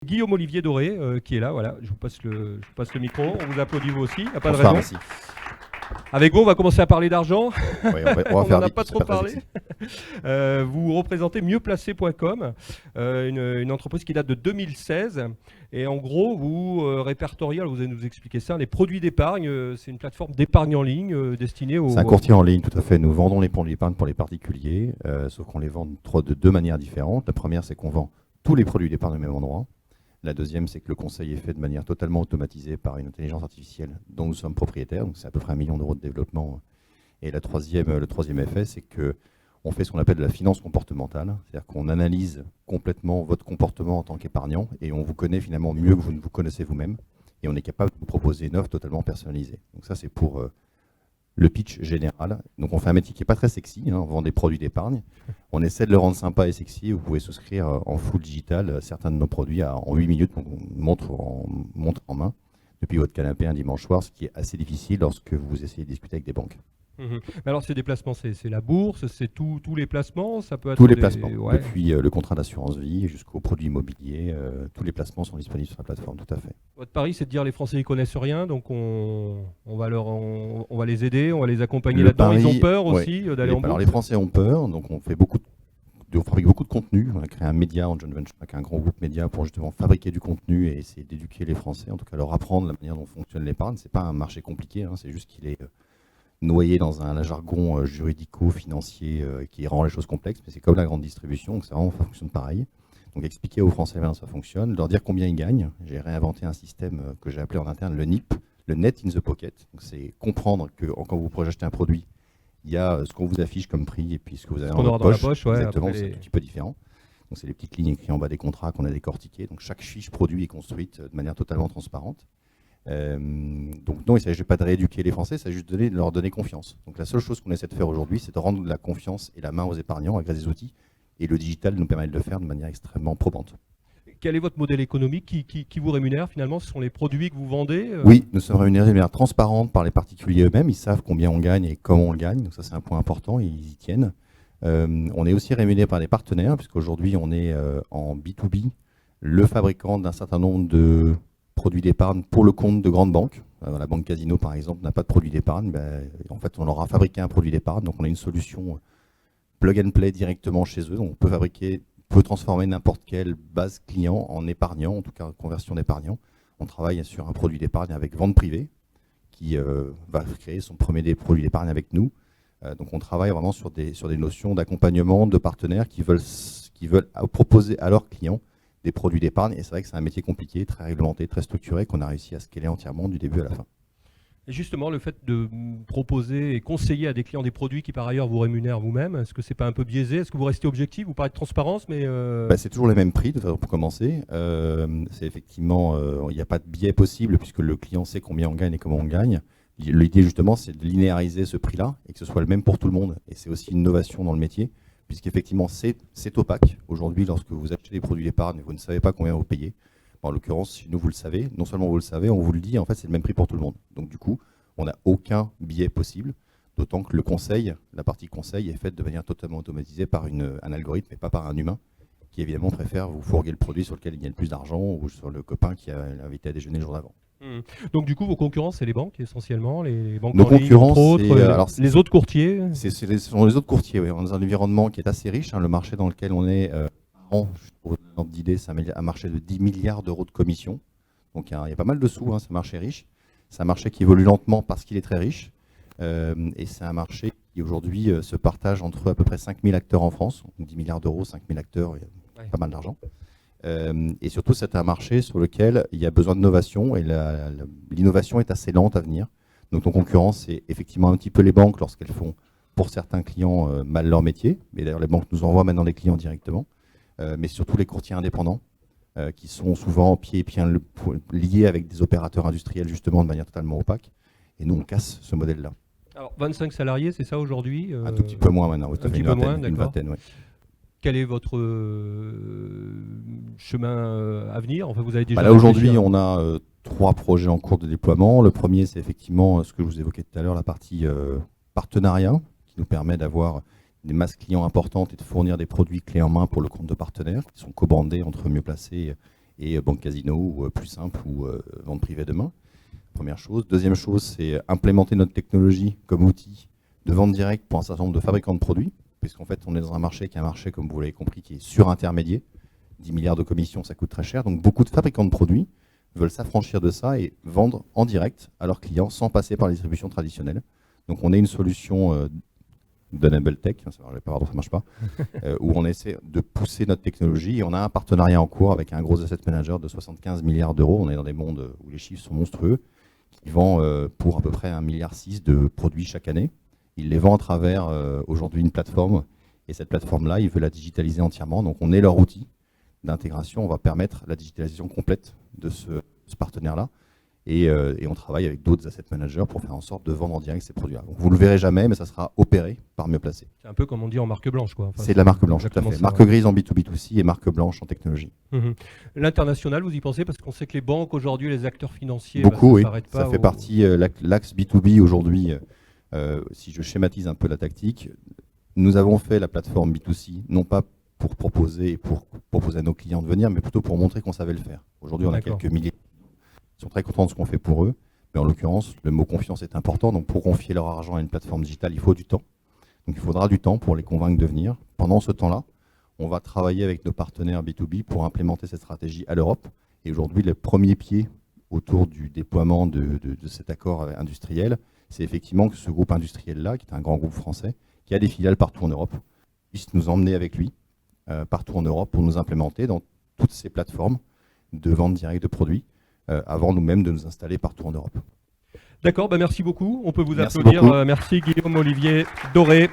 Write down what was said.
Guillaume Olivier Doré qui est là, voilà, je vous passe le micro, on vous applaudit vous aussi, il n'y a pas de Bonsoir, raison. merci. Avec vous, on va commencer à parler d'argent. Oui, on va On faire n'en a vite, pas c'est trop très parlé. sexy. Vous représentez mieuxplacé.com, une entreprise qui date de 2016. Et en gros, vous répertoriez, alors vous allez nous expliquer ça, les produits d'épargne. C'est une plateforme d'épargne en ligne destinée aux... C'est un courtier en ligne, tout à fait. Nous vendons les produits d'épargne pour les particuliers, sauf qu'on les vend de deux manières différentes. La première, c'est qu'on vend tous les produits d'épargne au même endroit. La deuxième, c'est que le conseil est fait de manière totalement automatisée par une intelligence artificielle dont nous sommes propriétaires. Donc c'est à peu près 1 million d'euros de développement. Et le troisième effet, c'est qu'on fait ce qu'on appelle de la finance comportementale. C'est-à-dire qu'on analyse complètement votre comportement en tant qu'épargnant et on vous connaît finalement mieux que vous ne vous connaissez vous-même. Et on est capable de vous proposer une offre totalement personnalisée. Donc ça, c'est pour le pitch général. Donc on fait un métier qui n'est pas très sexy, on vend des produits d'épargne. On essaie de le rendre sympa et sexy. Vous pouvez souscrire en full digital certains de nos produits en 8 minutes. Donc on montre en main depuis votre canapé un dimanche soir, ce qui est assez difficile lorsque vous essayez de discuter avec des banques. Mais alors ces déplacements, c'est la bourse, c'est tous les placements, ça peut être tous les placements, ouais. Depuis le contrat d'assurance vie jusqu'aux produits immobiliers, tous les placements sont disponibles sur la plateforme, tout à fait. Votre pari, c'est de dire les Français ils connaissent rien, donc on va les aider, on va les accompagner là-dedans. Ils ont peur aussi d'aller en bourse. Alors les Français ont peur, donc on fabrique beaucoup de contenu. On a créé un média en joint venture avec un grand groupe média pour justement fabriquer du contenu et essayer d'éduquer les Français, en tout cas leur apprendre la manière dont fonctionne l'épargne. C'est pas un marché compliqué, c'est juste qu'il est noyé dans un jargon juridico-financier qui rend les choses complexes, mais c'est comme la grande distribution, donc ça fonctionne pareil. Donc expliquer aux Français comment ça fonctionne, leur dire combien ils gagnent. J'ai réinventé un système que j'ai appelé en interne le NIP, le Net in the Pocket. C'est comprendre que quand vous projetez un produit, il y a ce qu'on vous affiche comme prix et puis ce que vous avez dans votre poche. Exactement, c'est un tout petit peu différent. Donc c'est les petites lignes écrites en bas des contrats qu'on a décortiquées. Donc chaque fiche produit est construite de manière totalement transparente. Donc non, il ne s'agit pas de rééduquer les Français, il s'agit juste de leur donner confiance. Donc la seule chose qu'on essaie de faire aujourd'hui, c'est de rendre la confiance et la main aux épargnants avec des outils. Et le digital nous permet de le faire de manière extrêmement probante. Quel est votre modèle économique qui vous rémunère finalement? Ce sont les produits que vous vendez Oui, nous sommes rémunérés de manière transparente par les particuliers eux-mêmes. Ils savent combien on gagne et comment on le gagne. Donc ça, c'est un point important et ils y tiennent. On est aussi rémunéré par des partenaires, puisqu'aujourd'hui, on est en B2B, le fabricant d'un certain nombre de produits d'épargne pour le compte de grandes banques. La banque Casino, par exemple, n'a pas de produit d'épargne. En fait, on leur a fabriqué un produit d'épargne. Donc on a une solution plug and play directement chez eux. Donc on peut transformer n'importe quelle base client en épargnant, en tout cas conversion d'épargnant. On travaille sur un produit d'épargne avec vente privée qui va créer son premier produit d'épargne avec nous. Donc on travaille vraiment sur des notions d'accompagnement de partenaires qui veulent proposer à leurs clients des produits d'épargne. Et c'est vrai que c'est un métier compliqué, très réglementé, très structuré, qu'on a réussi à scaler entièrement du début à la fin. Et justement, le fait de proposer et conseiller à des clients des produits qui par ailleurs vous rémunèrent vous-même, est-ce que c'est pas un peu biaisé? Est-ce que vous restez objectif? Vous parlez de transparence, mais... C'est toujours les mêmes prix pour commencer. C'est effectivement, il n'y a pas de biais possible puisque le client sait combien on gagne et comment on gagne. L'idée justement, c'est de linéariser ce prix-là et que ce soit le même pour tout le monde. Et c'est aussi une innovation dans le métier puisqu'effectivement, c'est opaque. Aujourd'hui, lorsque vous achetez des produits d'épargne, vous ne savez pas combien vous payez. En l'occurrence, chez nous, vous le savez. Non seulement vous le savez, on vous le dit, en fait, c'est le même prix pour tout le monde. Donc du coup, on n'a aucun biais possible, d'autant que la partie conseil est faite de manière totalement automatisée par un algorithme et pas par un humain, qui évidemment préfère vous fourguer le produit sur lequel il y a le plus d'argent ou sur le copain qui a invité à déjeuner le jour d'avant. Donc du coup, vos concurrents, c'est les banques essentiellement, les banques en ligne, entre autres, les autres courtiers. Ce sont les autres courtiers, oui. On est dans un environnement qui est assez riche. Le marché dans lequel on est, pour vous donner un ordre d'idée, c'est un marché de 10 milliards d'euros de commissions. Donc il y a pas mal de sous, c'est un marché riche. C'est un marché qui évolue lentement parce qu'il est très riche. Et c'est un marché qui aujourd'hui se partage entre à peu près 5000 acteurs en France. Donc 10 milliards d'euros, 5000 acteurs, il y a pas mal d'argent. Et surtout, c'est un marché sur lequel il y a besoin d'innovation et l'innovation est assez lente à venir. Donc nos concurrents, c'est effectivement un petit peu les banques lorsqu'elles font, pour certains clients, mal leur métier. Mais d'ailleurs, les banques nous envoient maintenant des clients directement. Mais surtout les courtiers indépendants qui sont souvent pieds et pieds liés avec des opérateurs industriels justement de manière totalement opaque. Et nous, on casse ce modèle-là. Alors 25 salariés, c'est ça aujourd'hui? Un tout petit peu moins maintenant. Un petit peu moins, d'accord. Une vingtaine, oui. Quel est votre chemin à venir? Enfin, vous avez déjà là aujourd'hui, on a 3 projets en cours de déploiement. Le premier, c'est effectivement ce que je vous évoquais tout à l'heure, la partie partenariat, qui nous permet d'avoir des masses clients importantes et de fournir des produits clés en main pour le compte de partenaires, qui sont co-brandés entre Mieux Placé et banque casino ou plus simple ou vente privée demain. Première chose. Deuxième chose, c'est implémenter notre technologie comme outil de vente directe pour un certain nombre de fabricants de produits, puisqu'en fait, on est dans un marché qui est un marché, comme vous l'avez compris, qui est surintermédié. 10 milliards de commissions, ça coûte très cher. Donc, beaucoup de fabricants de produits veulent s'affranchir de ça et vendre en direct à leurs clients sans passer par la distribution traditionnelle. Donc, on est une solution d'Enable Tech, pardon, ça marche pas, où on essaie de pousser notre technologie et on a un partenariat en cours avec un gros asset manager de 75 milliards d'euros. On est dans des mondes où les chiffres sont monstrueux, qui vend pour à peu près 1,6 milliard de produits chaque année. Il les vend à travers aujourd'hui une plateforme et cette plateforme-là, il veut la digitaliser entièrement. Donc on est leur outil d'intégration. On va permettre la digitalisation complète de ce partenaire-là. Et on travaille avec d'autres asset managers pour faire en sorte de vendre en direct ces produits-là. Donc vous ne le verrez jamais, mais ça sera opéré par Mieux Placé. C'est un peu comme on dit en marque blanche, quoi. Enfin, c'est de la marque blanche, tout à fait. Marque grise en B2B2C et marque blanche en technologie. L'international, vous y pensez? Parce qu'on sait que les banques aujourd'hui, les acteurs financiers, beaucoup, ça oui. pas. Ça fait partie, l'axe B2B aujourd'hui, si je schématise un peu la tactique, nous avons fait la plateforme B2C, non pas pour proposer à nos clients de venir, mais plutôt pour montrer qu'on savait le faire. Aujourd'hui, on a quelques milliers. Ils sont très contents de ce qu'on fait pour eux, mais en l'occurrence, le mot confiance est important. Donc, pour confier leur argent à une plateforme digitale, il faut du temps. Donc, il faudra du temps pour les convaincre de venir. Pendant ce temps-là, on va travailler avec nos partenaires B2B pour implémenter cette stratégie à l'Europe. Et aujourd'hui, le premier pied autour du déploiement de cet accord industriel, c'est effectivement que ce groupe industriel-là, qui est un grand groupe français, qui a des filiales partout en Europe, puisse nous emmener avec lui partout en Europe pour nous implémenter dans toutes ces plateformes de vente directe de produits, avant nous-mêmes de nous installer partout en Europe. D'accord, merci beaucoup. On peut vous Merci applaudir. beaucoup. Merci Guillaume Olivier Doré.